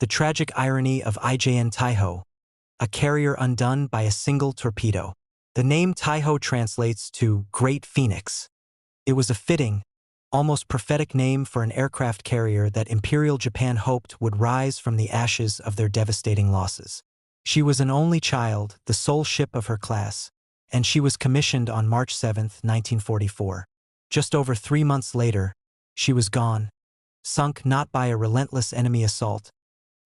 The tragic irony of IJN Taihō, a carrier undone by a single torpedo. The name Taihō translates to Great Phoenix. It was a fitting, almost prophetic name for an aircraft carrier that Imperial Japan hoped would rise from the ashes of their devastating losses. She was an only child, the sole ship of her class, and she was commissioned on March 7, 1944. Just over 3 months later, she was gone, sunk not by a relentless enemy assault,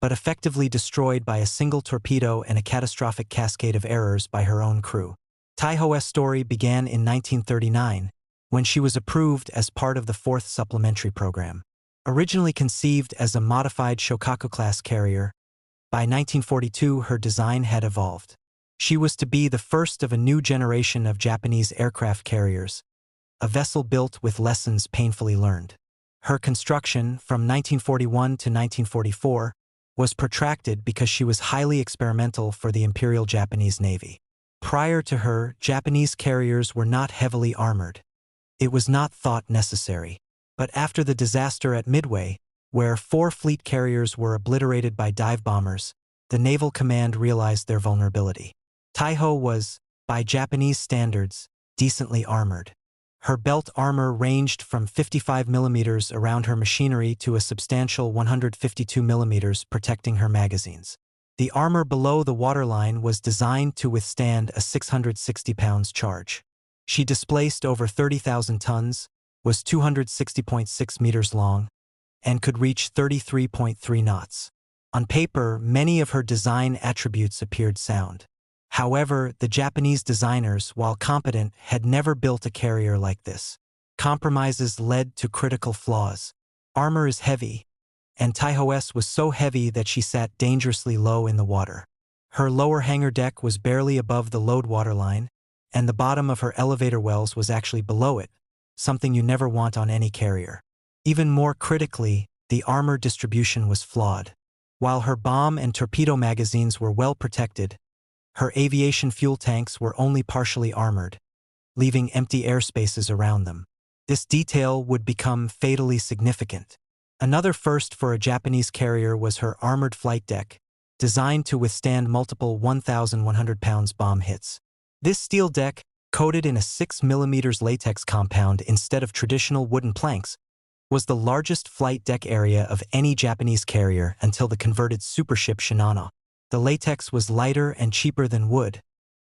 but effectively destroyed by a single torpedo and a catastrophic cascade of errors by her own crew. Taihō's story began in 1939, when she was approved as part of the 4th Supplementary Program. Originally conceived as a modified Shokaku-class carrier, by 1942 her design had evolved. She was to be the first of a new generation of Japanese aircraft carriers, a vessel built with lessons painfully learned. Her construction, from 1941 to 1944, was protracted because she was highly experimental for the Imperial Japanese Navy. Prior to her, Japanese carriers were not heavily armored. It was not thought necessary. But after the disaster at Midway, where 4 fleet carriers were obliterated by dive bombers, the Naval Command realized their vulnerability. Taihō was, by Japanese standards, decently armored. Her belt armor ranged from 55 mm around her machinery to a substantial 152 mm protecting her magazines. The armor below the waterline was designed to withstand a 660 pounds charge. She displaced over 30,000 tons, was 260.6 meters long, and could reach 33.3 knots. On paper, many of her design attributes appeared sound. However, the Japanese designers, while competent, had never built a carrier like this. Compromises led to critical flaws. Armor is heavy, and Taihō's was so heavy that she sat dangerously low in the water. Her lower hangar deck was barely above the load waterline, and the bottom of her elevator wells was actually below it, something you never want on any carrier. Even more critically, the armor distribution was flawed. While her bomb and torpedo magazines were well protected, her aviation fuel tanks were only partially armored, leaving empty airspaces around them. This detail would become fatally significant. Another first for a Japanese carrier was her armored flight deck, designed to withstand multiple 1,100 pounds bomb hits. This steel deck, coated in a 6 mm latex compound instead of traditional wooden planks, was the largest flight deck area of any Japanese carrier until the converted supership Shinano. The latex was lighter and cheaper than wood,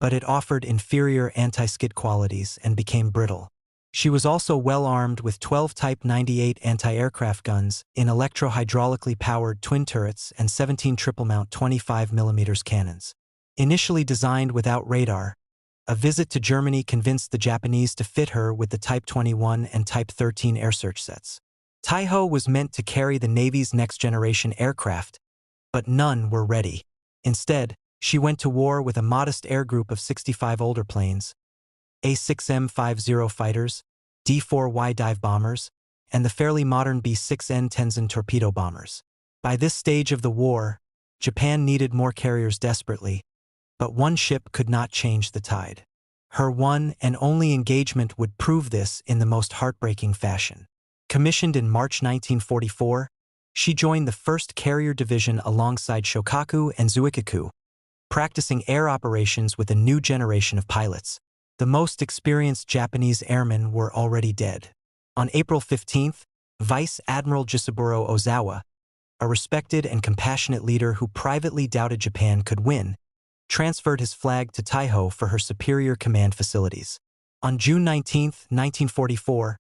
but it offered inferior anti-skid qualities and became brittle. She was also well armed with 12 Type 98 anti-aircraft guns in electro-hydraulically powered twin turrets and 17 triple-mount 25 mm cannons. Initially designed without radar, a visit to Germany convinced the Japanese to fit her with the Type 21 and Type 13 air search sets. Taihō was meant to carry the Navy's next-generation aircraft, but none were ready. Instead, she went to war with a modest air group of 65 older planes, A-6M50 fighters, D-4Y dive bombers, and the fairly modern B-6N Tenzin torpedo bombers. By this stage of the war, Japan needed more carriers desperately, but one ship could not change the tide. Her one and only engagement would prove this in the most heartbreaking fashion. Commissioned in March 1944, she joined the 1st Carrier Division alongside Shokaku and Zuikaku, practicing air operations with a new generation of pilots. The most experienced Japanese airmen were already dead. On April 15th, Vice Admiral Jisaburo Ozawa, a respected and compassionate leader who privately doubted Japan could win, transferred his flag to Taihō for her superior command facilities. On June 19, 1944,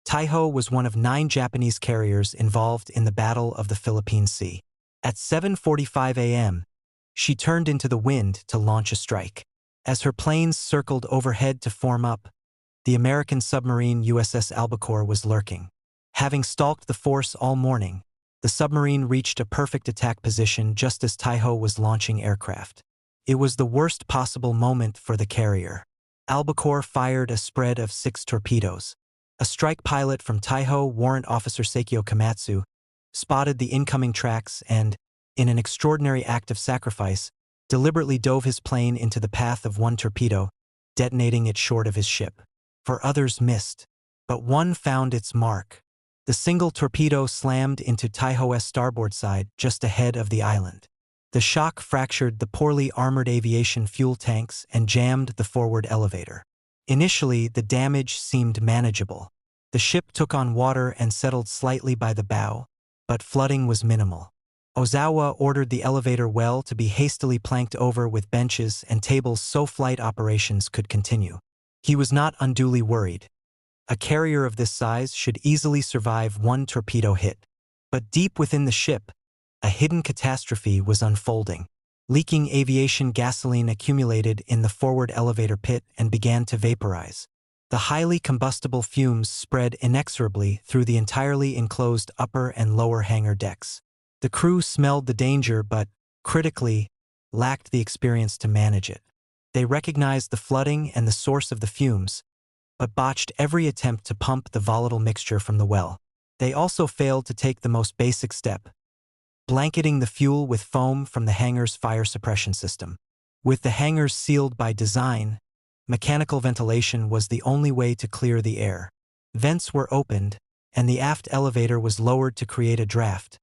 Taihō was one of 9 Japanese carriers involved in the Battle of the Philippine Sea. At 7:45 a.m., she turned into the wind to launch a strike. As her planes circled overhead to form up, the American submarine USS Albacore was lurking. Having stalked the force all morning, the submarine reached a perfect attack position just as Taihō was launching aircraft. It was the worst possible moment for the carrier. Albacore fired a spread of 6 torpedoes. A strike pilot from Taihō, Warrant Officer Seikyo Komatsu, spotted the incoming tracks and, in an extraordinary act of sacrifice, deliberately dove his plane into the path of one torpedo, detonating it short of his ship. For others missed, but one found its mark. The single torpedo slammed into Taihō's starboard side just ahead of the island. The shock fractured the poorly armored aviation fuel tanks and jammed the forward elevator. Initially, the damage seemed manageable. The ship took on water and settled slightly by the bow, but flooding was minimal. Ozawa ordered the elevator well to be hastily planked over with benches and tables so flight operations could continue. He was not unduly worried. A carrier of this size should easily survive one torpedo hit. But deep within the ship, a hidden catastrophe was unfolding. Leaking aviation gasoline accumulated in the forward elevator pit and began to vaporize. The highly combustible fumes spread inexorably through the entirely enclosed upper and lower hangar decks. The crew smelled the danger but, critically, lacked the experience to manage it. They recognized the flooding and the source of the fumes, but botched every attempt to pump the volatile mixture from the well. They also failed to take the most basic step, blanketing the fuel with foam from the hangar's fire suppression system. With the hangars sealed by design, mechanical ventilation was the only way to clear the air. Vents were opened, and the aft elevator was lowered to create a draft,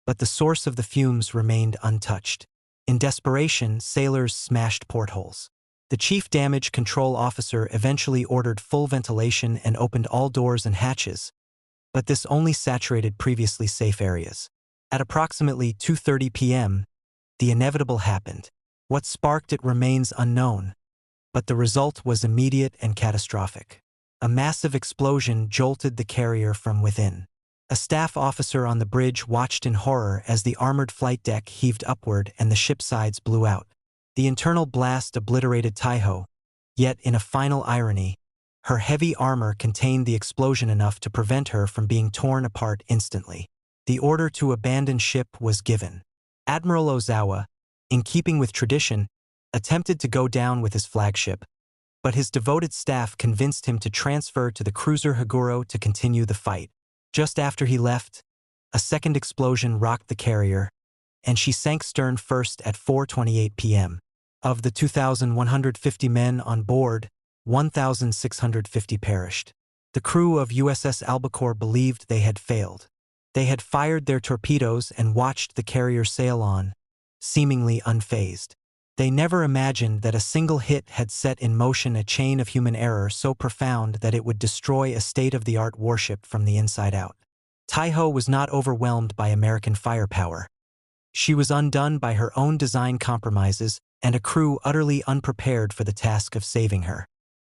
but the source of the fumes remained untouched. In desperation, sailors smashed portholes. The chief damage control officer eventually ordered full ventilation and opened all doors and hatches, but this only saturated previously safe areas. At approximately 2:30 p.m., the inevitable happened. What sparked it remains unknown, but the result was immediate and catastrophic. A massive explosion jolted the carrier from within. A staff officer on the bridge watched in horror as the armored flight deck heaved upward and the ship's sides blew out. The internal blast obliterated Taihō, yet in a final irony, her heavy armor contained the explosion enough to prevent her from being torn apart instantly. The order to abandon ship was given. Admiral Ozawa, in keeping with tradition, attempted to go down with his flagship, but his devoted staff convinced him to transfer to the cruiser Haguro to continue the fight. Just after he left, a second explosion rocked the carrier, and she sank stern first at 4:28 p.m. Of the 2,150 men on board, 1,650 perished. The crew of USS Albacore believed they had failed. They had fired their torpedoes and watched the carrier sail on, seemingly unfazed. They never imagined that a single hit had set in motion a chain of human error so profound that it would destroy a state-of-the-art warship from the inside out. Taihō was not overwhelmed by American firepower. She was undone by her own design compromises and a crew utterly unprepared for the task of saving her.